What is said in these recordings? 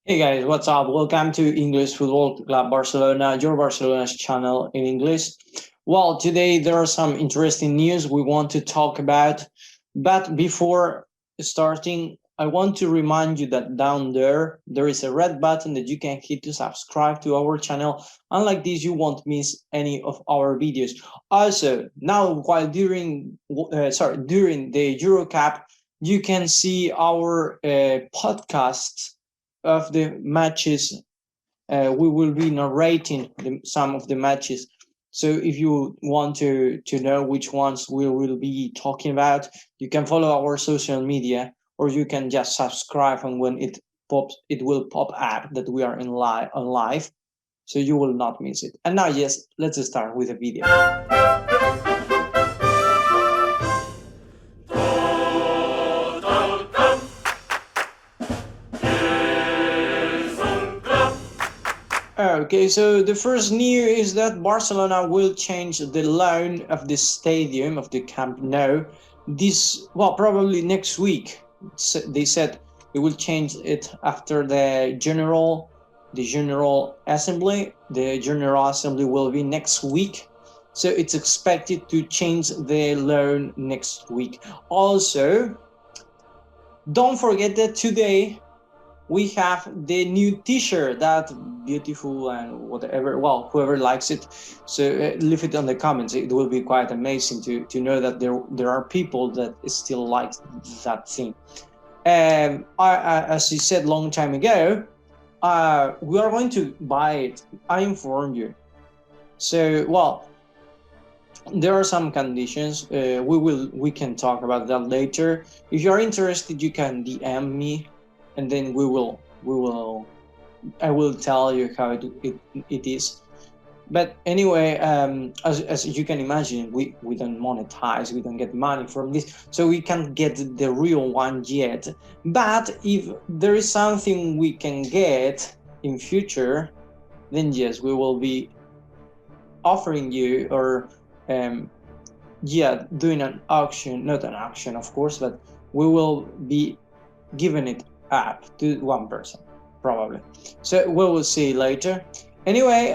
Hey guys, what's up? Welcome to English Football Club Barcelona, your Barcelona's channel in English. Well, today there are some interesting news we want to talk about. But before starting, I want to remind you that down there is a red button that you can hit to subscribe to our channel. Unlike this, you won't miss any of our videos. Also, now while during the Euro Cup, you can see our podcast of the matches. We will be narrating some of the matches. So if you want to know which ones we will be talking about, you can follow our social media, or you can just subscribe, and when it pops, it will pop up that we are on live, so you will not miss it. And now, yes, let's start with the video. Okay, so the first news is that Barcelona will change the loan of the stadium of the Camp Nou. Probably next week. They said they will change it after the general assembly. The general assembly will be next week, so it's expected to change the loan next week. Also, don't forget that today we have the new t-shirt, that beautiful and whatever, well, whoever likes it, so leave it on the comments. It will be quite amazing to know that there are people that still like that thing. As you said long time ago, we are going to buy it. I informed you. So, well, there are some conditions. We can talk about that later. If you are interested, you can DM me, and then I will tell you how it is. But anyway, as you can imagine, we don't monetize, we don't get money from this, so we can't get the real one yet. But if there is something we can get in future, then yes, we will be offering you, or doing an auction, not an auction of course, but we will be giving it up to one person probably. So we will see later. Anyway,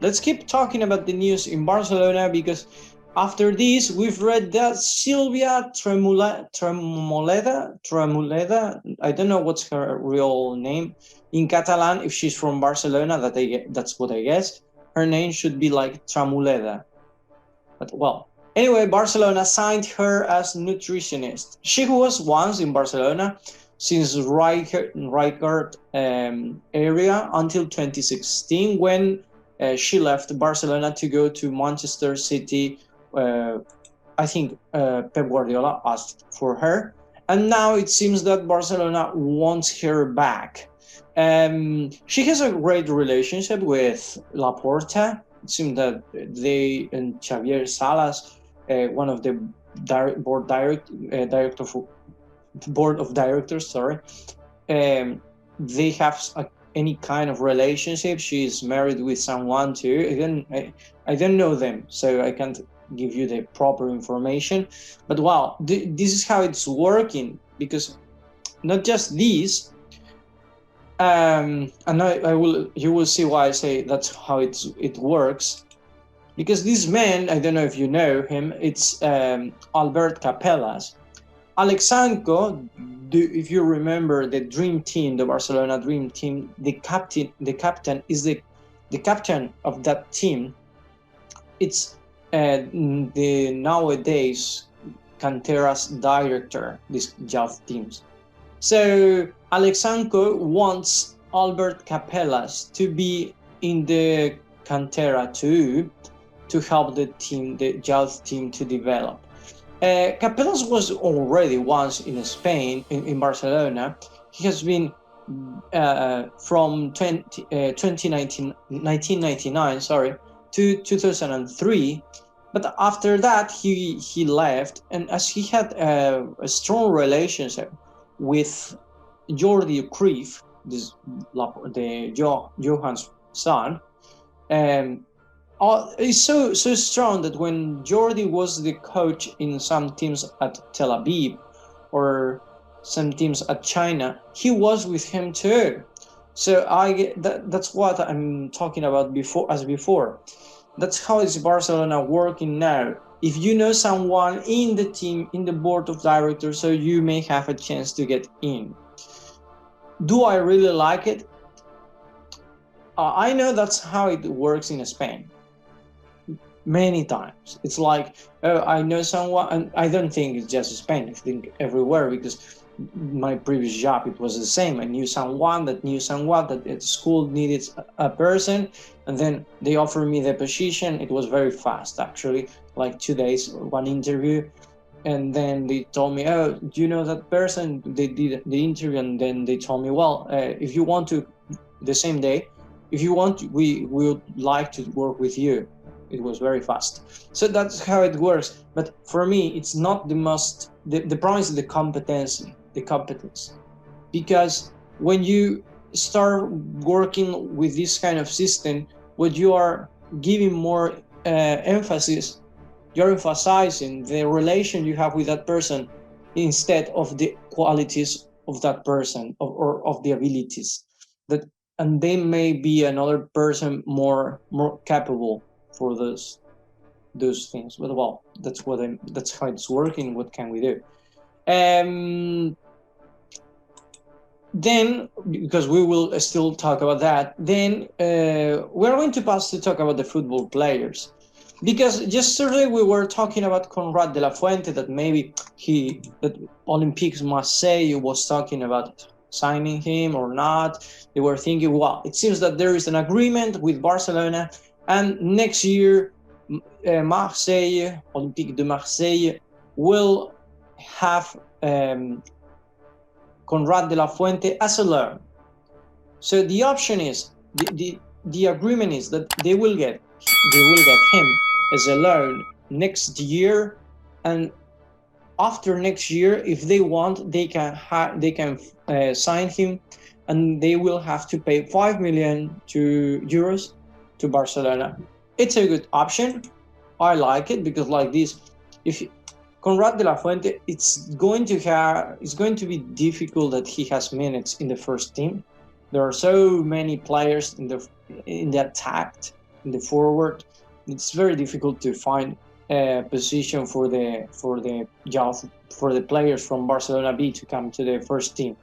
let's keep talking about the news in Barcelona, because after this we've read that Silvia Termoleda, I don't know what's her real name in Catalan. If she's from Barcelona, that's what I guess. Her name should be like Tramuleda. But well, anyway, Barcelona signed her as nutritionist. She was once in Barcelona since Rijkaard area until 2016, when she left Barcelona to go to Manchester City. I think Pep Guardiola asked for her, and now it seems that Barcelona wants her back. She has a great relationship with Laporta. It seems that they and Xavier Salas, one of the board of directors, sorry, they have any kind of relationship. She is married with someone too. I don't know them, so I can't give you the proper information. But wow, this is how it's working, because not just this. And you will see why I say that's how it works. Because this man, I don't know if you know him, it's Albert Capellas. Alexanco, if you remember the dream team, the Barcelona dream team, the captain is the captain of that team. It's the nowadays Cantera's director, these youth teams. So Alexanco wants Albert Capellas to be in the Cantera too, to help the team, the youth team, to develop. Capellas was already once in Spain, in Barcelona. He has been from 1999, to 2003. But after that, he left, and as he had a strong relationship with Jordi Cruyff, Johan's son, it's so strong that when Jordi was the coach in some teams at Tel Aviv, or some teams at China, he was with him too. So that's what I'm talking about before. That's how is Barcelona working now. If you know someone in the team, in the board of directors, so you may have a chance to get in. Do I really like it? I know that's how it works in Spain. Many times. It's like, oh, I know someone, and I don't think it's just Spain, I think everywhere, because my previous job, it was the same. I knew someone that at school needed a person, and then they offered me the position. It was very fast, actually, like 2 days, one interview. And then they told me, oh, do you know that person? They did the interview, and then they told me, well, if you want to, the same day, if you want, we would like to work with you. It was very fast. So that's how it works. But for me, it's not the most, the problem is the competence. Because when you start working with this kind of system, what you are giving more emphasis, you're emphasizing the relation you have with that person instead of the qualities of that person, or of the abilities. And they may be another person more capable for those things. But well, that's how it's working. What can we do? Then, because we will still talk about that, then we're going to pass to talk about the football players. Because yesterday we were talking about Conrad de la Fuente, that maybe that Olympique Marseille was talking about signing him or not. They were thinking, well, it seems that there is an agreement with Barcelona, and next year Marseille, Olympique de Marseille, will have Conrad de la Fuente as a loan. So the option is, the agreement is that they will get him as a loan next year, and after next year, if they want, they can sign him, and they will have to pay 5 million euros to Barcelona. It's a good option. I like it, because like this, if Conrad de la Fuente, it's going to be difficult that he has minutes in the first team. There are so many players in the attack, in the forward. It's very difficult to find a position for the players from Barcelona B to come to the first team.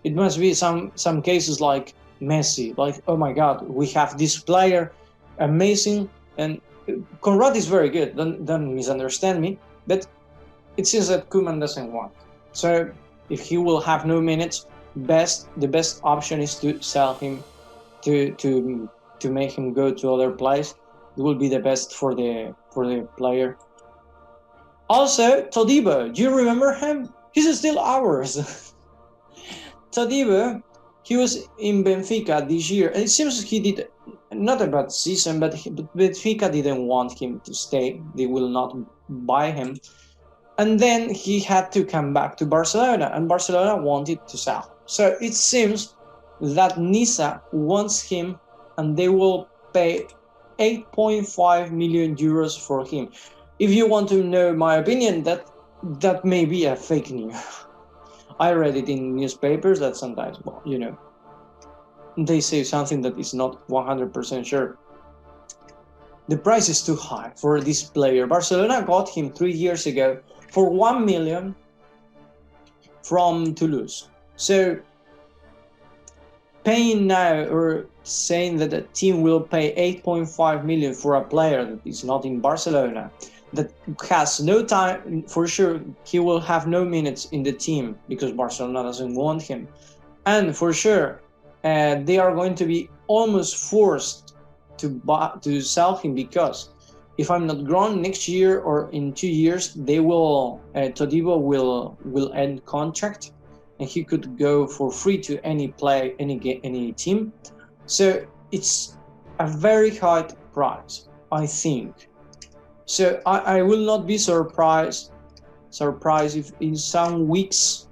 It must be some cases like Messi, like, oh my God, we have this player, amazing, and Conrad is very good. Don't misunderstand me, but it seems that Koeman doesn't want. So if he will have no minutes, the best option is to sell him, to make him go to other place. It will be the best for the player. Also, Todibo, do you remember him? He's still ours. Todibo, he was in Benfica this year, and it seems he did not a bad season, but Benfica didn't want him to stay. They will not buy him. And then he had to come back to Barcelona, and Barcelona wanted to sell him. So it seems that Niza wants him, and they will pay 8.5 million euros for him. If you want to know my opinion, that may be a fake news. I read it in newspapers that sometimes, well, you know, they say something that is not 100% sure. The price is too high for this player. Barcelona got him 3 years ago for 1 million from Toulouse. So paying now, or saying that a team will pay 8.5 million for a player that is not in Barcelona, that has no time, for sure he will have no minutes in the team because Barcelona doesn't want him, and for sure they are going to be almost forced to sell him, because if I'm not wrong, next year or in 2 years, they will Todibo will end contract, and he could go for free to any team. So it's a very high price, I think. So I will not be surprised if in some weeks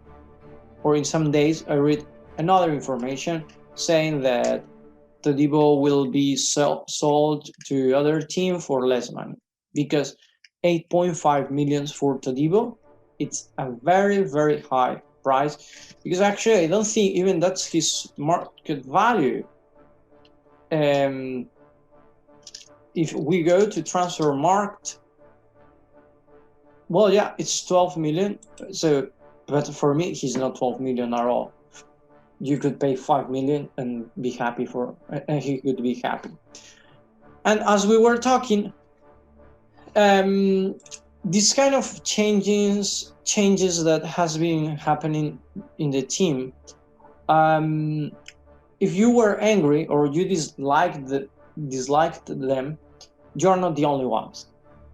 or in some days I read another information saying that Todibo will be sold to other team for less money, because 8.5 million for Todibo, it's a very, very high price, because actually I don't think even that's his market value. If we go to transfer market, well, yeah, it's 12 million. So, but for me, he's not 12 million at all. You could pay 5 million and be happy and he could be happy. And as we were talking, this kind of changes that has been happening in the team. If you were angry or you disliked them, you are not the only ones.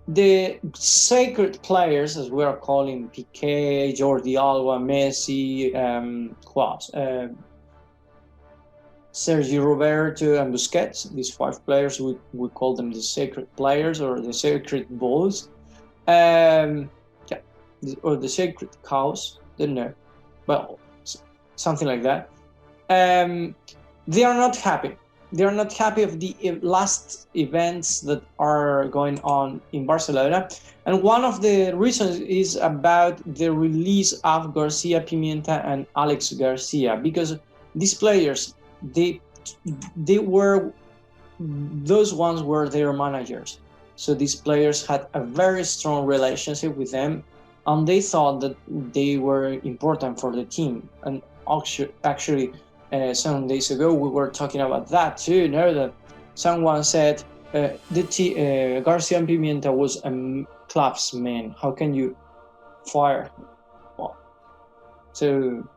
The sacred players, as we are calling Piqué, Jordi Alba, Messi, Sergio Roberto, and Busquets, these 5 players, we call them the sacred players or the sacred bulls, or the sacred cows, don't know, but something like that. They are not happy. They are not happy of the last events that are going on in Barcelona. And one of the reasons is about the release of Garcia Pimienta and Alex Garcia, because these players, those ones were their managers. So these players had a very strong relationship with them, and they thought that they were important for the team. And actually, some days ago we were talking about that too. That someone said Garcia Pimienta was a clubsman. How can you fire him? Well, so,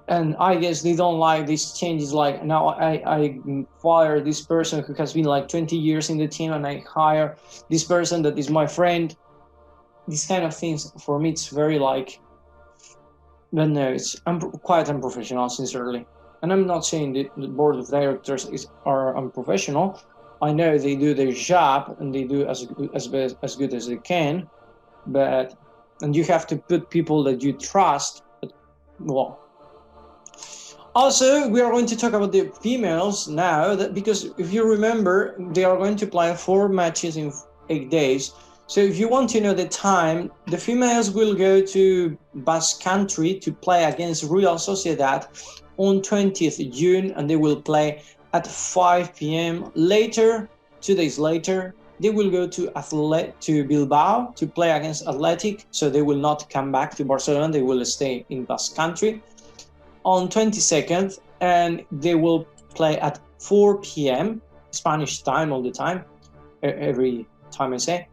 and I guess they don't like these changes. Like, now I fire this person who has been like 20 years in the team, and I hire this person that is my friend. These kind of things, for me, it's very like, but no, it's quite unprofessional, sincerely. And I'm not saying that the board of directors are unprofessional. I know they do their job and they do as good as they can, and you have to put people that you trust. Well, also we are going to talk about the females now, because if you remember, they are going to play 4 matches in 8 days. So if you want to know the time, the females will go to Basque Country to play against Real Sociedad on 20th June, and they will play at 5 p.m. Later, 2 days later, they will go to Bilbao to play against Athletic, so they will not come back to Barcelona, they will stay in Basque Country on 22nd, and they will play at 4 p.m. Spanish time all the time, every time I say.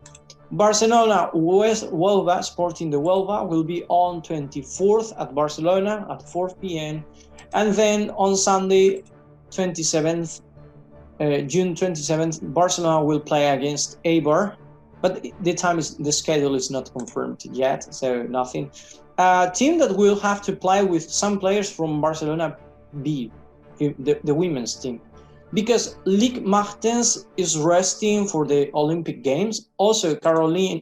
Barcelona West Huelva, Sporting de Huelva, will be on 24th at Barcelona at 4 p.m. And then on Sunday, 27th, June 27th, Barcelona will play against Eibar, but the schedule is not confirmed yet, so nothing. A team that will have to play with some players from Barcelona B, the women's team, because Ligue Martens is resting for the Olympic Games. Also, Caroline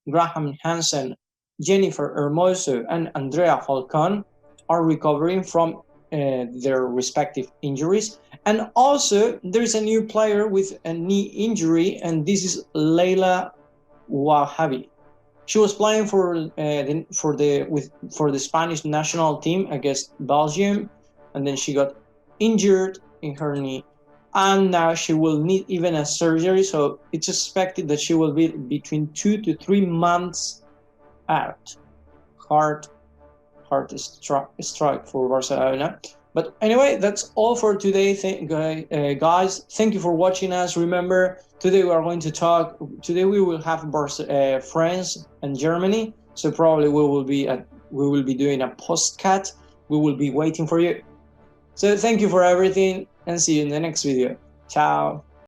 Graham Hansen, Jennifer Hermoso, and Andrea Falcon are recovering from their respective injuries. And also, there is a new player with a knee injury, and this is Leila Wahabi. She was playing for the Spanish national team against Belgium, and then she got injured in her knee, and now she will need even a surgery. So it's expected that she will be between 2 to 3 months out. Hard strike for Barcelona. But anyway, that's all for today, guys. Thank you for watching us. Remember, today we are going to talk. Today we will have France and Germany. So probably we will be doing a postcat. We will be waiting for you. So thank you for everything, and see you in the next video. Ciao.